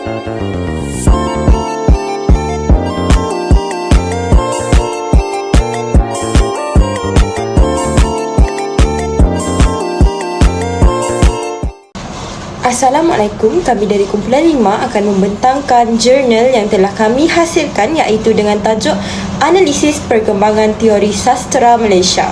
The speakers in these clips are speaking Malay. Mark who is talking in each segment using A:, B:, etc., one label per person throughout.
A: Assalamualaikum, kami dari Kumpulan 5 akan membentangkan jurnal yang telah kami hasilkan, iaitu dengan tajuk Analisis Perkembangan Teori Sastera Malaysia.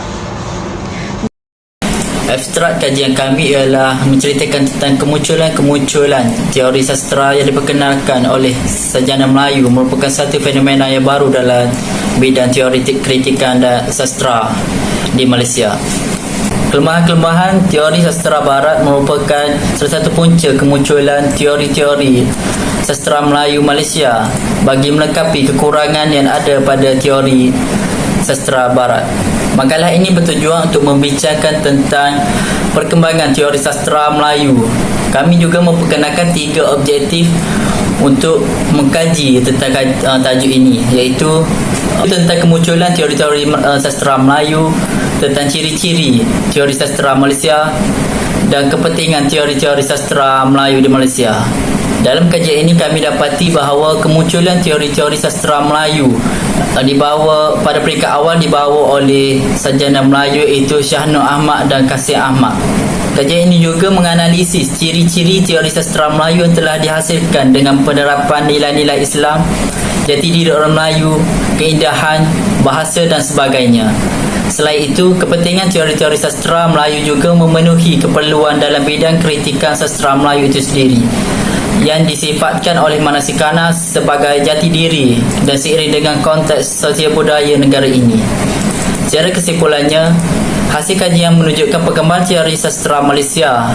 B: Abstrak kajian kami ialah menceritakan tentang kemunculan teori sastera yang diperkenalkan oleh sarjana Melayu merupakan satu fenomena yang baru dalam bidang teoretik kritikan dan sastera di Malaysia. Kelemahan-kelemahan teori sastera barat merupakan salah satu punca kemunculan teori-teori sastera Melayu Malaysia bagi melengkapi kekurangan yang ada pada teori sastera barat. Makalah ini bertujuan untuk membincangkan tentang perkembangan teori sastera Melayu. Kami juga memperkenalkan 3 objektif untuk mengkaji tentang tajuk ini, iaitu tentang kemunculan teori-teori sastera Melayu, tentang ciri-ciri teori sastera Malaysia dan kepentingan teori-teori sastera Melayu di Malaysia. Dalam kajian ini kami dapati bahawa kemunculan teori-teori sastera Melayu pada peringkat awal dibawa oleh sarjana Melayu, iaitu Syahnur Ahmad dan Kasim Ahmad. Kajian ini juga menganalisis ciri-ciri teori sastera Melayu yang telah dihasilkan dengan penerapan nilai-nilai Islam, jati diri orang Melayu, keindahan, bahasa dan sebagainya. Selain itu, kepentingan teori-teori sastera Melayu juga memenuhi keperluan dalam bidang kritikan sastera Melayu itu sendiri, yang disifatkan oleh Manasikana sebagai jati diri dan seiring dengan konteks sosial budaya negara ini. Secara kesimpulannya, hasil kajian menunjukkan perkembangan teori sastera Malaysia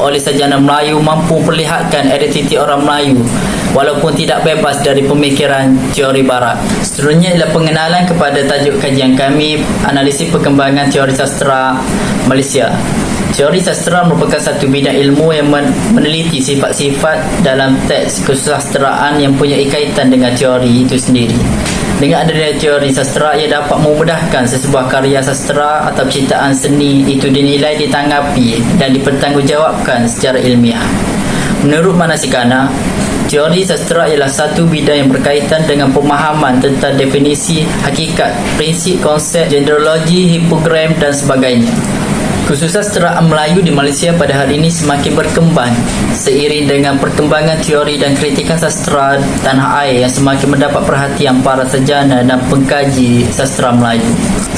B: oleh sarjana Melayu mampu memperlihatkan identiti orang Melayu walaupun tidak bebas dari pemikiran teori barat. Seterusnya adalah pengenalan kepada tajuk kajian kami, analisis perkembangan teori sastera Malaysia. Teori sastera merupakan satu bidang ilmu yang meneliti sifat-sifat dalam teks kesusasteraan yang punya kaitan dengan teori itu sendiri. Dengan adanya teori sastera, ia dapat memudahkan sesebuah karya sastera atau ciptaan seni itu dinilai, ditanggapi dan dipertanggungjawabkan secara ilmiah. Menurut Manasikana, teori sastera ialah satu bidang yang berkaitan dengan pemahaman tentang definisi, hakikat, prinsip, konsep, genderologi, hipogram dan sebagainya. Kesusasteraan Melayu di Malaysia pada hari ini semakin berkembang seiring dengan perkembangan teori dan kritikan sastera tanah air yang semakin mendapat perhatian para sarjana dan pengkaji sastera Melayu.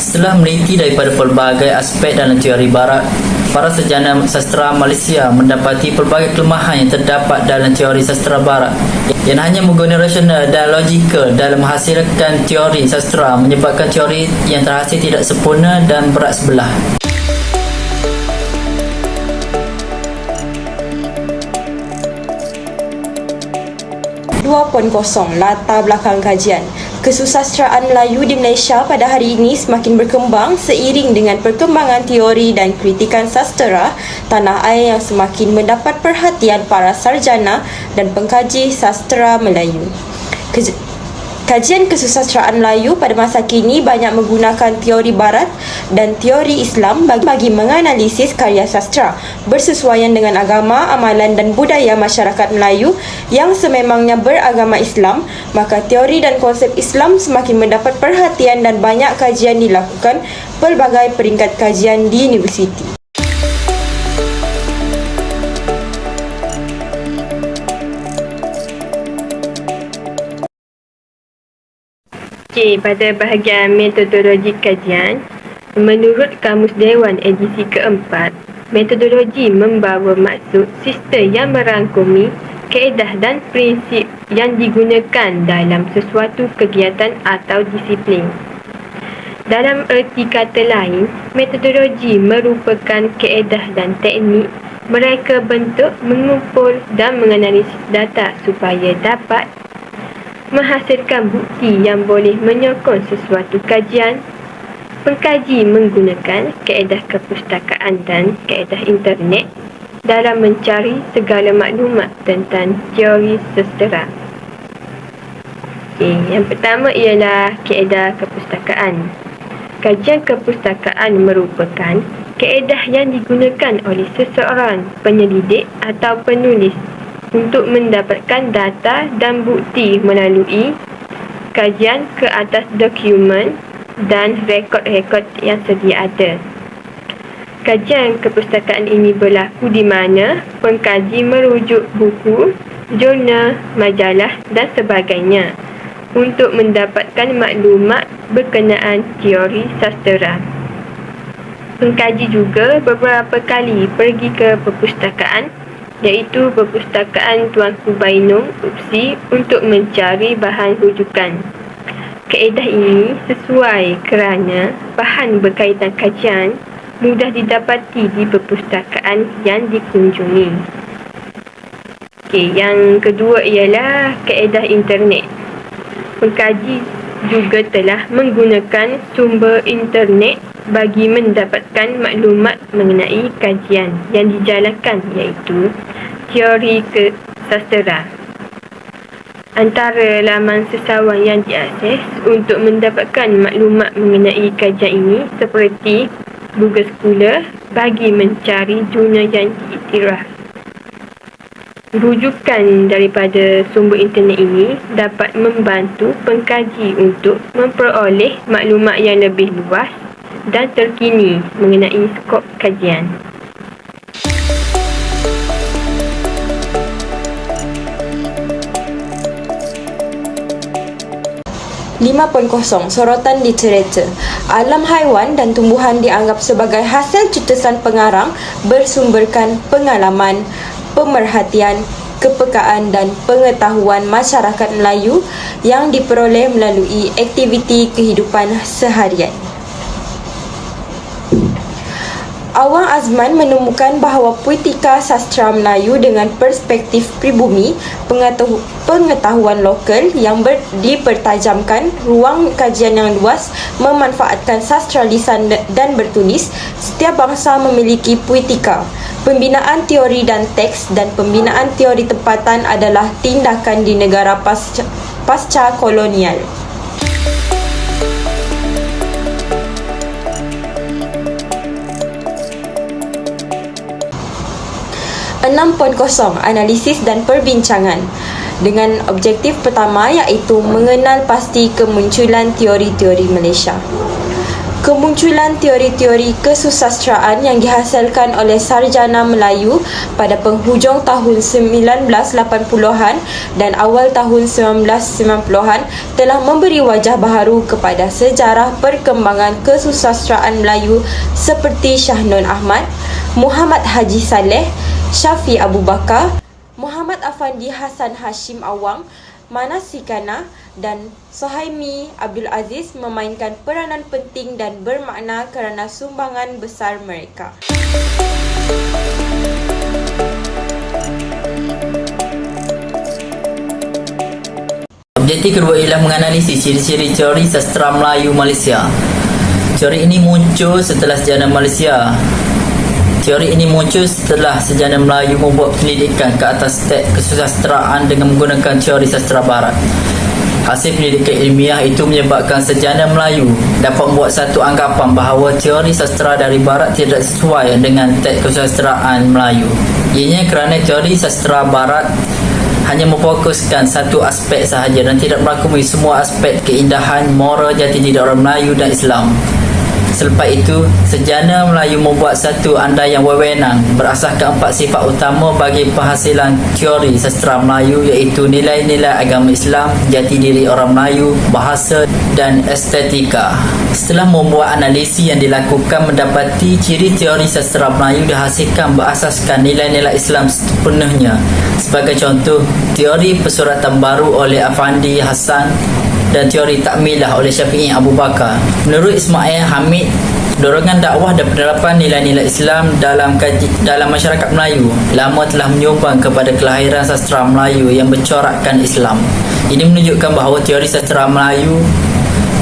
B: Setelah meneliti daripada pelbagai aspek dalam teori barat, para sarjana sastera Malaysia mendapati pelbagai kelemahan yang terdapat dalam teori sastera barat yang hanya menggunakan rasional dan logikal dalam menghasilkan teori sastera, menyebabkan teori yang terhasil tidak sempurna dan berat sebelah.
A: 2.0 Latar belakang kajian. Kesusasteraan Melayu di Malaysia pada hari ini semakin berkembang seiring dengan perkembangan teori dan kritikan sastera tanah air yang semakin mendapat perhatian para sarjana dan pengkaji sastera Melayu. Kajian kesusasteraan Melayu pada masa kini banyak menggunakan teori barat dan teori Islam bagi menganalisis karya sastera bersesuaian dengan agama, amalan dan budaya masyarakat Melayu yang sememangnya beragama Islam. Maka teori dan konsep Islam semakin mendapat perhatian dan banyak kajian dilakukan pelbagai peringkat kajian di universiti.
C: Pada bahagian metodologi kajian, menurut Kamus Dewan edisi keempat, metodologi membawa maksud sistem yang merangkumi kaedah dan prinsip yang digunakan dalam sesuatu kegiatan atau disiplin. Dalam erti kata lain, metodologi merupakan kaedah dan teknik mereka bentuk, mengumpul dan menganalisis data supaya dapat menghasilkan bukti yang boleh menyokong sesuatu kajian. Pengkaji menggunakan kaedah kepustakaan dan kaedah internet dalam mencari segala maklumat tentang teori sastera. Yang pertama ialah kaedah kepustakaan. Kajian kepustakaan merupakan kaedah yang digunakan oleh seseorang penyelidik atau penulis untuk mendapatkan data dan bukti melalui kajian ke atas dokumen dan rekod-rekod yang sedia ada. Kajian kepustakaan ini berlaku di mana pengkaji merujuk buku, jurnal, majalah dan sebagainya untuk mendapatkan maklumat berkenaan teori sastera. Pengkaji juga beberapa kali pergi ke perpustakaan, iaitu Perpustakaan Tuanku Bainong, UPSI, untuk mencari bahan rujukan. Kaedah ini sesuai kerana bahan berkaitan kajian mudah didapati di perpustakaan yang dikunjungi. Yang kedua ialah kaedah internet. Pengkaji juga telah menggunakan sumber internet bagi mendapatkan maklumat mengenai kajian yang dijalankan, iaitu teori sastera. Antara laman sesawan yang diakses untuk mendapatkan maklumat mengenai kajian ini seperti Google Scholar bagi mencari jurnal yang diiktiraf. Rujukan daripada sumber internet ini dapat membantu pengkaji untuk memperoleh maklumat yang lebih luas dan terkini mengenai skop kajian.
A: Sorotan literatur. Alam haiwan dan tumbuhan dianggap sebagai hasil cetusan pengarang bersumberkan pengalaman, pemerhatian, kepekaan dan pengetahuan masyarakat Melayu yang diperoleh melalui aktiviti kehidupan seharian. Awang Azman menemukan bahawa poetika sastra Melayu dengan perspektif pribumi, pengetahuan lokal yang dipertajamkan, ruang kajian yang luas, memanfaatkan sastra lisan dan bertulis, setiap bangsa memiliki poetika. Pembinaan teori dan teks dan pembinaan teori tempatan adalah tindakan di negara pasca kolonial. 6.0 Analisis dan perbincangan. Dengan objektif pertama iaitu mengenal pasti kemunculan teori-teori Malaysia. Kemunculan teori-teori kesusastraan yang dihasilkan oleh sarjana Melayu pada penghujung tahun 1980-an dan awal tahun 1990-an telah memberi wajah baharu kepada sejarah perkembangan kesusastraan Melayu seperti Shah Nun Ahmad, Muhammad Haji Saleh, Syafi Abu Bakar, Muhammad Afandi Hassan Hashim Awang, Manas Sikana dan Sohaimi Abdul Aziz memainkan peranan penting dan bermakna kerana sumbangan besar mereka.
B: Objektif kedua ialah menganalisis ciri-ciri teori sastra Melayu Malaysia. Teori ini muncul setelah sejarah Malaysia. Teori ini muncul setelah sejarah Melayu membuat penyelidikan ke atas teks kesusastraan dengan menggunakan teori sastra barat. Hasil penyelidikan ilmiah itu menyebabkan sejarah Melayu dapat membuat satu anggapan bahawa teori sastra dari barat tidak sesuai dengan teks kesusastraan Melayu. Ianya kerana teori sastra barat hanya memfokuskan satu aspek sahaja dan tidak merangkumi semua aspek keindahan moral jati diri orang Melayu dan Islam. Selepas itu, sejarah Melayu membuat satu andaian wewenang berasaskan 4 sifat utama bagi penghasilan teori sastra Melayu, iaitu nilai-nilai agama Islam, jati diri orang Melayu, bahasa dan estetika. Setelah membuat analisis yang dilakukan, mendapati ciri teori sastra Melayu dihasilkan berasaskan nilai-nilai Islam sepenuhnya. Sebagai contoh, teori persuratan baru oleh Afandi Hassan dan teori takmilah oleh Syafi'i Abu Bakar. Menurut Ismail Hamid, dorongan dakwah dan penerapan nilai-nilai Islam dalam masyarakat Melayu lama telah menyumbang kepada kelahiran sastra Melayu yang bercorakkan Islam. Ini menunjukkan bahawa teori sastra Melayu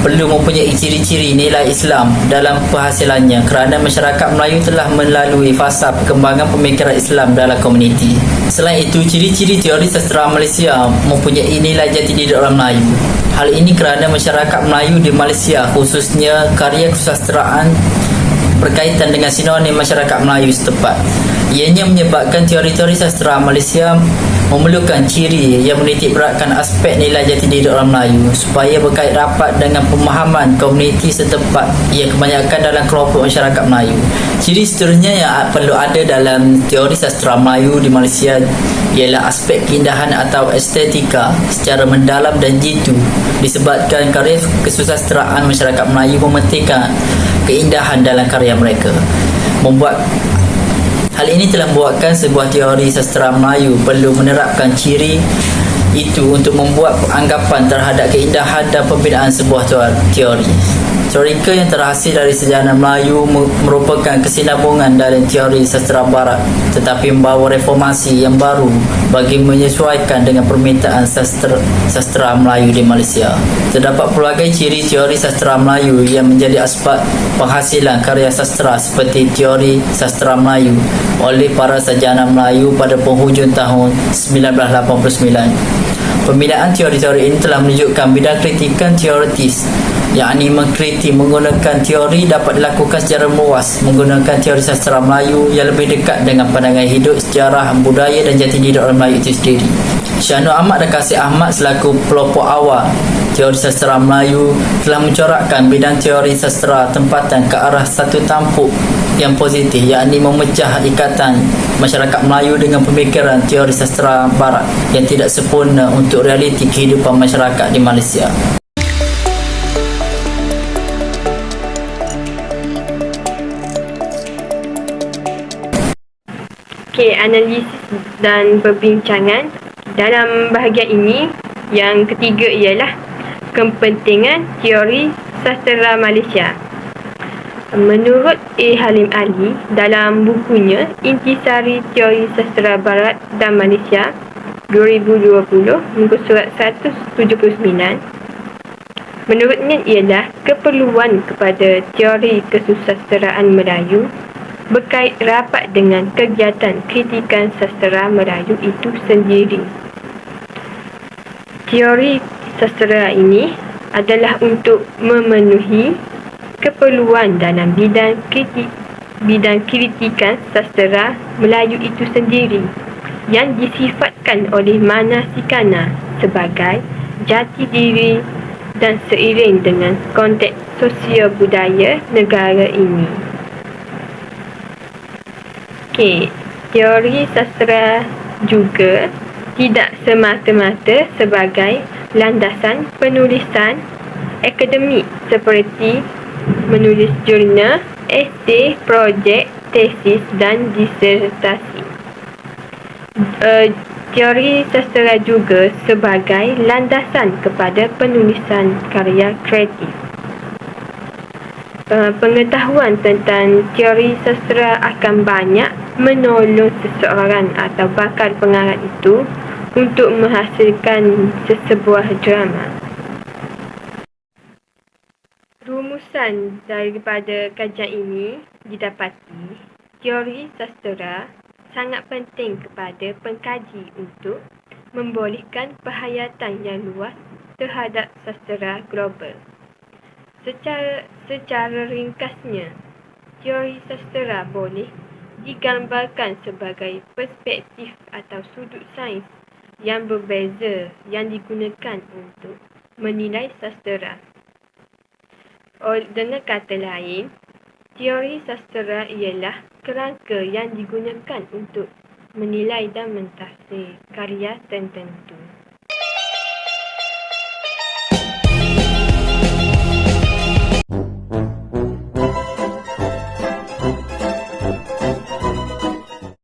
B: perlu mempunyai ciri-ciri nilai Islam dalam penghasilannya kerana masyarakat Melayu telah melalui fasa perkembangan pemikiran Islam dalam komuniti. Selain itu, ciri-ciri teori sastra Malaysia mempunyai nilai jati diri orang Melayu. Hal ini kerana masyarakat Melayu di Malaysia, khususnya karya kesusastraan, berkaitan dengan sinonim masyarakat Melayu setempat. Ianya menyebabkan teori-teori sastra Malaysia memerlukan ciri yang menitik beratkan aspek nilai jati diri orang Melayu supaya berkait rapat dengan pemahaman komuniti setempat yang kebanyakan dalam kelompok masyarakat Melayu. Ciri seterusnya yang perlu ada dalam teori sastra Melayu di Malaysia ialah aspek keindahan atau estetika secara mendalam dan jitu, disebabkan karya kesusastraan masyarakat Melayu mementingkan keindahan dalam karya mereka. Hal ini telah membuatkan sebuah teori sastra Melayu perlu menerapkan ciri itu untuk membuat anggapan terhadap keindahan dan pembinaan sebuah teori. Teorika yang terhasil dari sejarah Melayu merupakan kesinambungan dari teori sastra Barat, tetapi membawa reformasi yang baru bagi menyesuaikan dengan permintaan sastra Melayu di Malaysia. Terdapat pelbagai ciri teori sastra Melayu yang menjadi asbab penghasilan karya sastra seperti teori sastra Melayu oleh para sarjana Melayu pada penghujung tahun 1989. Pembinaan teori-teori ini telah menunjukkan bidang kritikan teoritis, yakni mengkritik menggunakan teori dapat dilakukan secara luas menggunakan teori sastra Melayu yang lebih dekat dengan pandangan hidup, sejarah, budaya dan jati diri orang Melayu itu sendiri. Shah Nur Ahmad dan Kasih Ahmad selaku pelopor awal teori sastra Melayu telah mencorakkan bidang teori sastra tempatan ke arah satu tampuk yang positif, yakni memecah ikatan masyarakat Melayu dengan pemikiran teori sastra Barat yang tidak sempurna untuk realiti kehidupan masyarakat di Malaysia.
C: Okey, analisis dan perbincangan. Dalam bahagian ini, yang ketiga ialah kepentingan teori sastra Malaysia. Menurut A. Halim Ali, dalam bukunya Intisari Teori Sastra Barat dan Malaysia 2020, muka surat 179, menurutnya ialah keperluan kepada teori kesusastraan Melayu berkait rapat dengan kegiatan kritikan sastra Melayu itu sendiri. Teori sastra ini adalah untuk memenuhi keperluan dalam bidang kritikan sastra Melayu itu sendiri yang disifatkan oleh Manasikana sebagai jati diri dan seiring dengan konteks sosial budaya negara ini. Okey, teori sastra juga tidak semata-mata sebagai landasan penulisan akademik seperti menulis jurnal, esei, projek, tesis dan disertasi. Teori sastra juga sebagai landasan kepada penulisan karya kreatif. Pengetahuan tentang teori sastra akan banyak menolong seseorang atau bakal pengarang itu untuk menghasilkan sesebuah drama. Rumusan daripada kajian ini didapati teori sastra sangat penting kepada pengkaji untuk membolehkan penghayatan yang luas terhadap sastra global. Secara ringkasnya, teori sastra boleh digambarkan sebagai perspektif atau sudut sains yang berbeza yang digunakan untuk menilai sastra. Dengan kata lain, teori sastra ialah kerangka yang digunakan untuk menilai dan mentafsir karya tertentu.